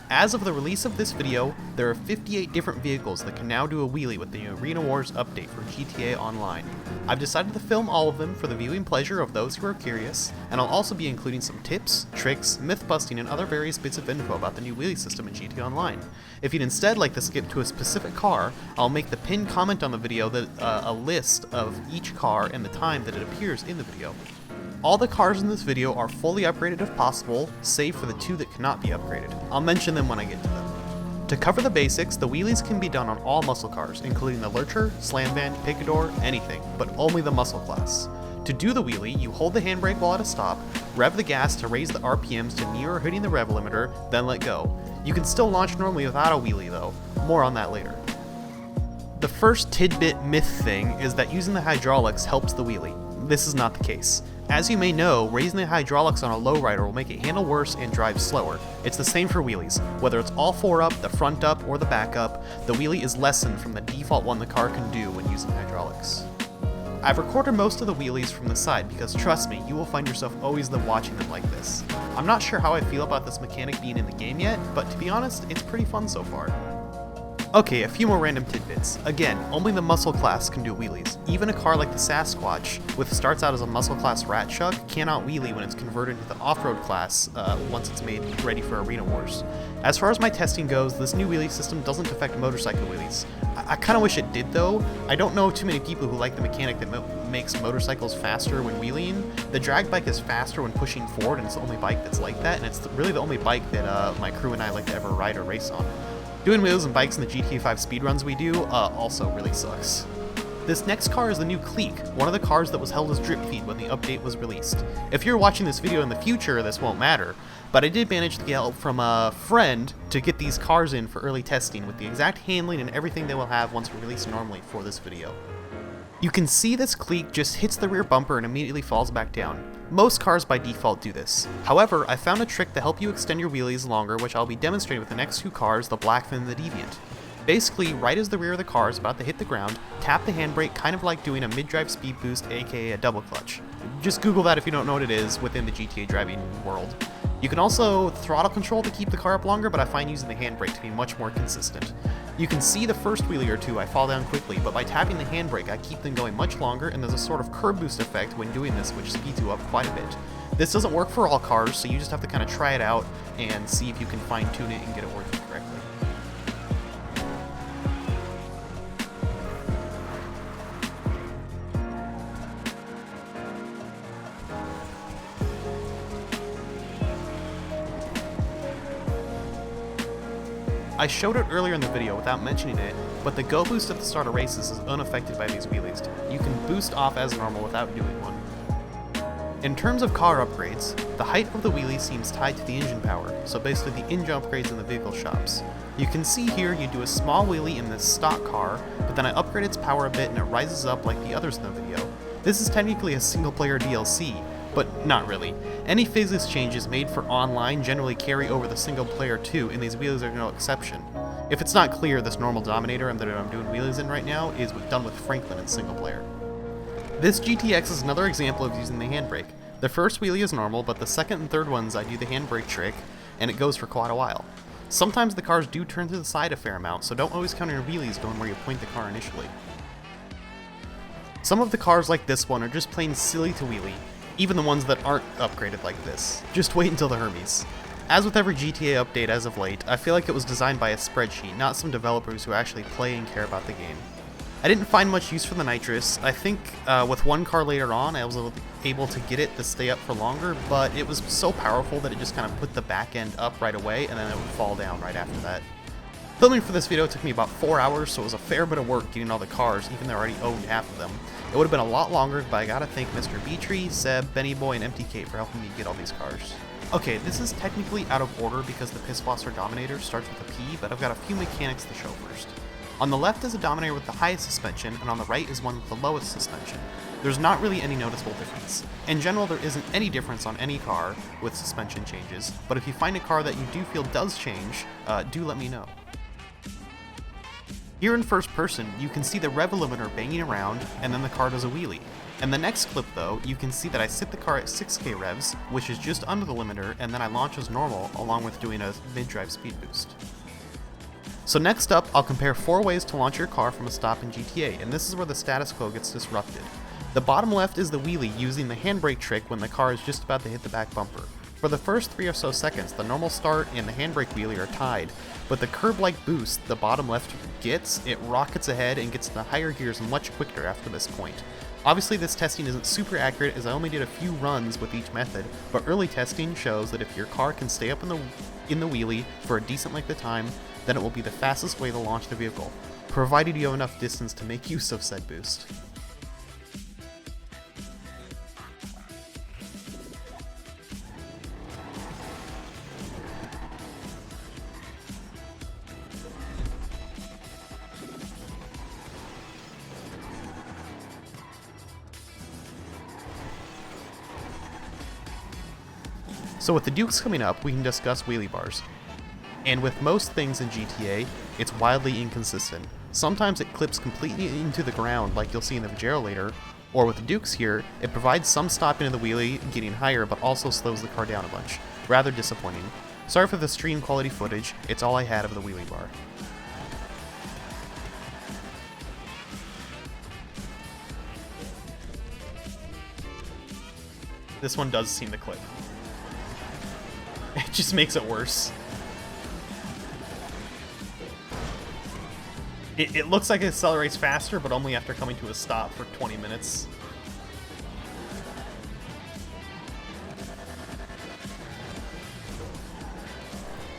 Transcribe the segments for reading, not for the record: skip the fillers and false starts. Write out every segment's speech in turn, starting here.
As of the release of this video, there are 58 different vehicles that can now do a wheelie with the Arena Wars update for GTA Online. I've decided to film all of them for the viewing pleasure of those who are curious, and I'll also be including some tips, tricks, myth busting, and other various bits of info about the new wheelie system in GTA Online. If you'd instead like to skip to a specific car, I'll make the pinned comment on the video that a list of each car and the time that it appears in the video. All the cars in this video are fully upgraded if possible, save for the two that cannot be upgraded. I'll mention them when I get to them. To cover the basics, the wheelies can be done on all muscle cars, including the Lurcher, Slamvan, Picador, anything, but only the muscle class. To do the wheelie, you hold the handbrake while at a stop, rev the gas to raise the RPMs to near or hitting the rev limiter, then let go. You can still launch normally without a wheelie though, more on that later. The first tidbit myth thing is that using the hydraulics helps the wheelie. This is not the case. As you may know, raising the hydraulics on a lowrider will make it handle worse and drive slower. It's the same for wheelies. Whether it's all four up, the front up, or the back up, the wheelie is lessened from the default one the car can do when using hydraulics. I've recorded most of the wheelies from the side because trust me, you will find yourself always watching them like this. I'm not sure how I feel about this mechanic being in the game yet, but to be honest, it's pretty fun so far. Okay, a few more random tidbits. Again, only the muscle class can do wheelies. Even a car like the Sasquatch, which starts out as a muscle class rat chuck, cannot wheelie when it's converted to the off-road class once it's made ready for Arena Wars. As far as my testing goes, this new wheelie system doesn't affect motorcycle wheelies. I kinda wish it did though. I don't know too many people who like the mechanic that makes motorcycles faster when wheeling. The drag bike is faster when pushing forward, and it's the only bike that's like that, and it's really the only bike that my crew and I like to ever ride or race on. Doing wheels and bikes in the GTA 5 speedruns we do also really sucks. This next car is the new Clique, one of the cars that was held as drip feed when the update was released. If you're watching this video in the future, this won't matter, but I did manage to get help from a friend to get these cars in for early testing with the exact handling and everything they will have once we release normally for this video. You can see this Clique just hits the rear bumper and immediately falls back down. Most cars by default do this. However, I found a trick to help you extend your wheelies longer, which I'll be demonstrating with the next two cars, the BlackFin and the Deviant. Basically, right as the rear of the car is about to hit the ground, tap the handbrake kind of like doing a mid-drive speed boost, aka a double clutch. Just Google that if you don't know what it is within the GTA driving world. You can also throttle control to keep the car up longer, but I find using the handbrake to be much more consistent. You can see the first wheelie or two I fall down quickly, but by tapping the handbrake I keep them going much longer, and there's a sort of curb boost effect when doing this which speeds you up quite a bit. This doesn't work for all cars, so you just have to kind of try it out and see if you can fine tune it and get it working correctly. I showed it earlier in the video without mentioning it, but the go boost at the start of races is unaffected by these wheelies. You can boost off as normal without doing one. In terms of car upgrades, the height of the wheelie seems tied to the engine power, so basically the engine upgrades in the vehicle shops. You can see here you do a small wheelie in this stock car, but then I upgrade its power a bit and it rises up like the others in the video. This is technically a single player DLC, but not really. Any physics changes made for online generally carry over the single player too, and these wheelies are no exception. If it's not clear, this normal Dominator that I'm doing wheelies in right now is done with Franklin in single player. This GTX is another example of using the handbrake. The first wheelie is normal, but the second and third ones I do the handbrake trick, and it goes for quite a while. Sometimes the cars do turn to the side a fair amount, so don't always count your wheelies going where you point the car initially. Some of the cars like this one are just plain silly to wheelie, even the ones that aren't upgraded like this. Just wait until the Hermes. As with every GTA update as of late, I feel like it was designed by a spreadsheet, not some developers who actually play and care about the game. I didn't find much use for the nitrous. I think with one car later on I was able to get it to stay up for longer, but it was so powerful that it just kind of put the back end up right away and then it would fall down right after that. Filming for this video took me about 4 hours, so it was a fair bit of work getting all the cars, even though I already owned half of them. It would have been a lot longer, but I gotta thank Mr. Beatree, Seb, Benny Boy, and MTK for helping me get all these cars. Okay, this is technically out of order because the Pißwasser Dominator starts with a P, but I've got a few mechanics to show first. On the left is a Dominator with the highest suspension, and on the right is one with the lowest suspension. There's not really any noticeable difference. In general, there isn't any difference on any car with suspension changes, but if you find a car that you do feel does change, do let me know. Here in first person, you can see the rev limiter banging around, and then the car does a wheelie. In the next clip though, you can see that I sit the car at 6k revs, which is just under the limiter, and then I launch as normal, along with doing a mid-drive speed boost. So next up, I'll compare 4 ways to launch your car from a stop in GTA, and this is where the status quo gets disrupted. The bottom left is the wheelie using the handbrake trick when the car is just about to hit the back bumper. For the first 3 or so seconds, the normal start and the handbrake wheelie are tied, but the curb-like boost the bottom left gets, it rockets ahead and gets to the higher gears much quicker after this point. Obviously this testing isn't super accurate as I only did a few runs with each method, but early testing shows that if your car can stay up in the wheelie for a decent length of time, then it will be the fastest way to launch the vehicle, provided you have enough distance to make use of said boost. So with the Dukes coming up, we can discuss wheelie bars. And with most things in GTA, it's wildly inconsistent. Sometimes it clips completely into the ground like you'll see in the Vigero later, or with the Dukes here, it provides some stopping of the wheelie getting higher but also slows the car down a bunch. Rather disappointing. Sorry for the stream quality footage, it's all I had of the wheelie bar. This one does seem to clip. It just makes it worse. It looks like it accelerates faster, but only after coming to a stop for 20 minutes.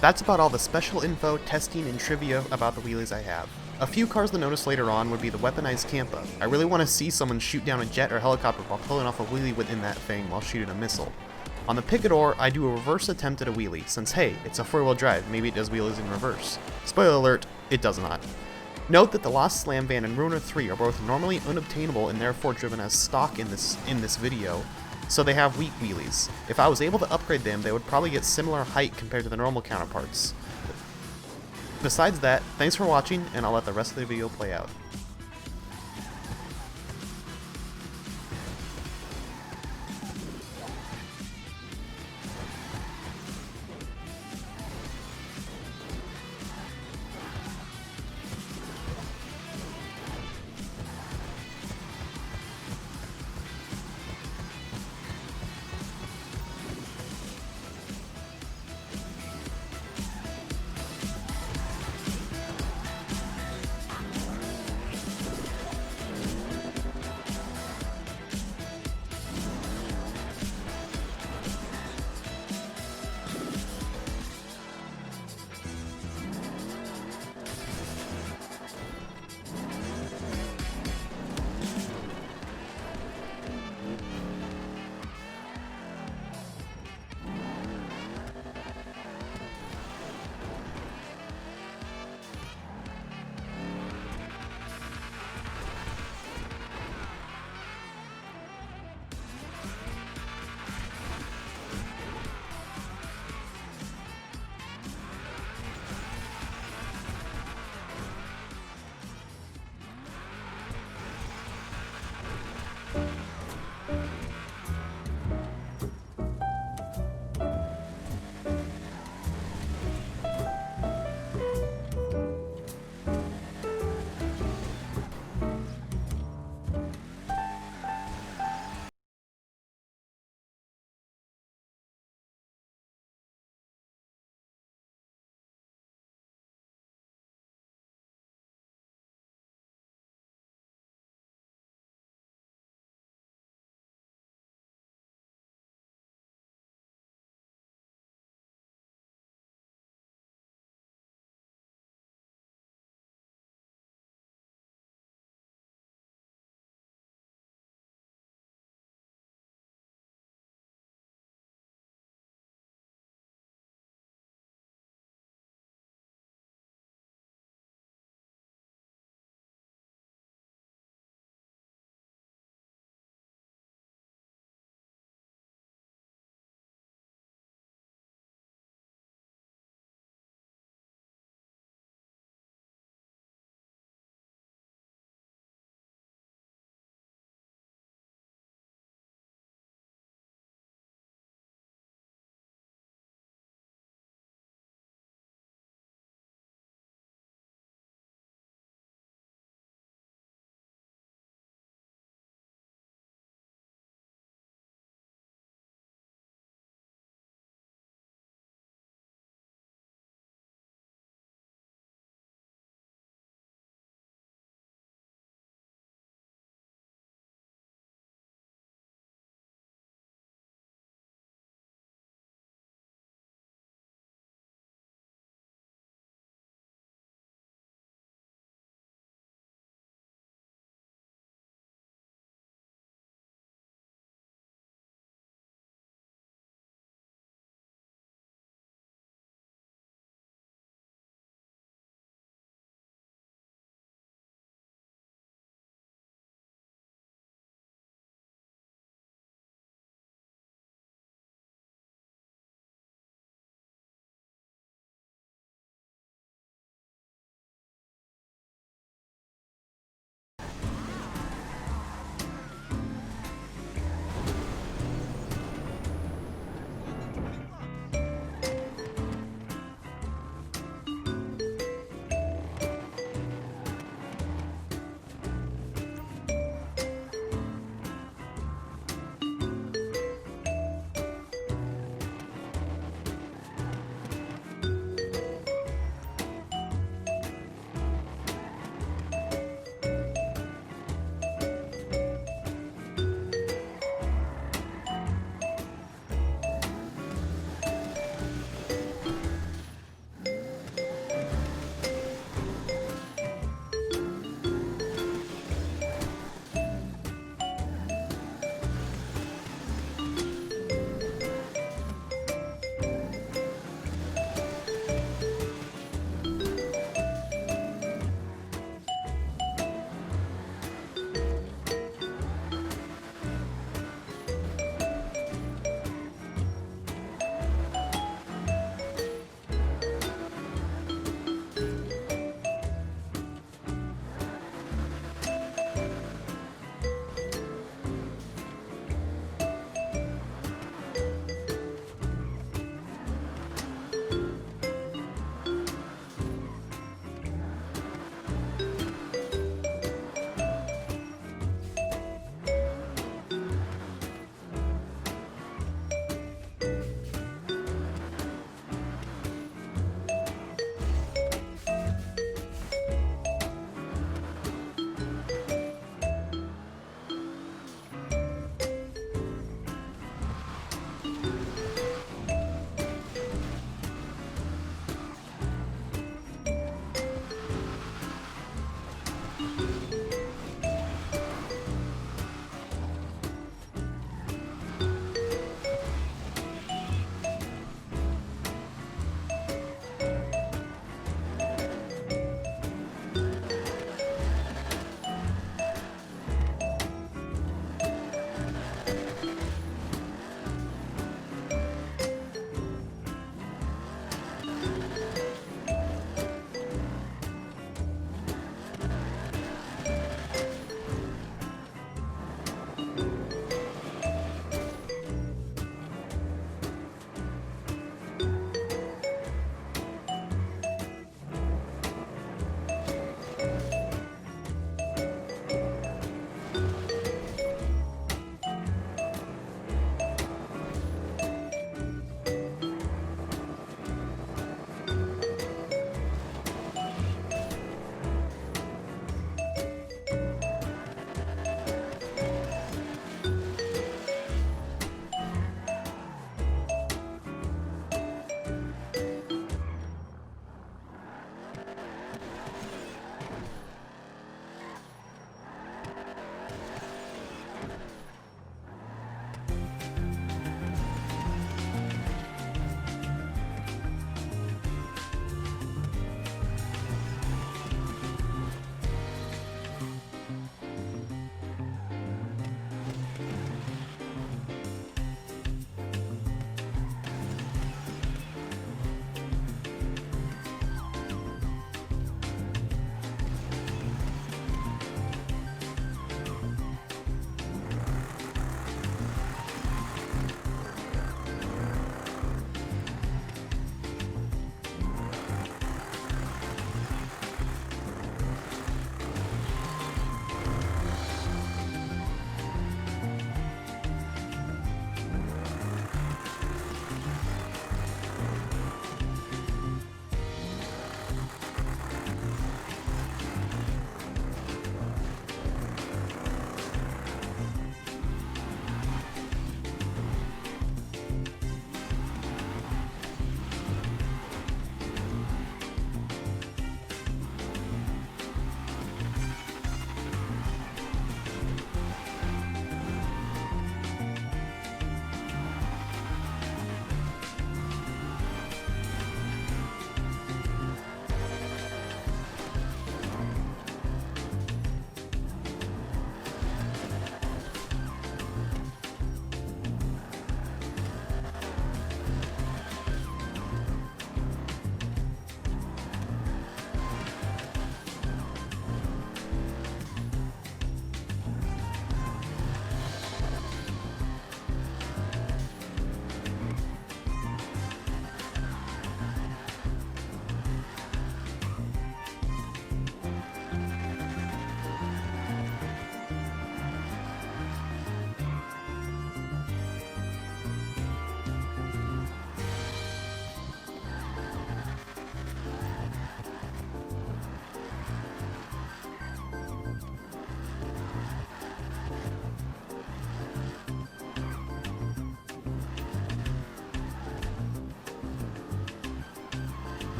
That's about all the special info, testing, and trivia about the wheelies I have. A few cars to notice later on would be the Weaponized Tampa. I really want to see someone shoot down a jet or helicopter while pulling off a wheelie within that thing while shooting a missile. On the Picador, I do a reverse attempt at a wheelie, since hey, it's a 4-wheel drive, maybe it does wheelies in reverse. Spoiler alert, it does not. Note that the Lost Slamvan and Ruiner3 are both normally unobtainable and therefore driven as stock in this video, so they have weak wheelies. If I was able to upgrade them, they would probably get similar height compared to the normal counterparts. Besides that, thanks for watching, and I'll let the rest of the video play out.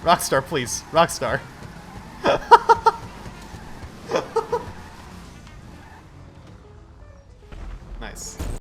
Rockstar, please. Rockstar.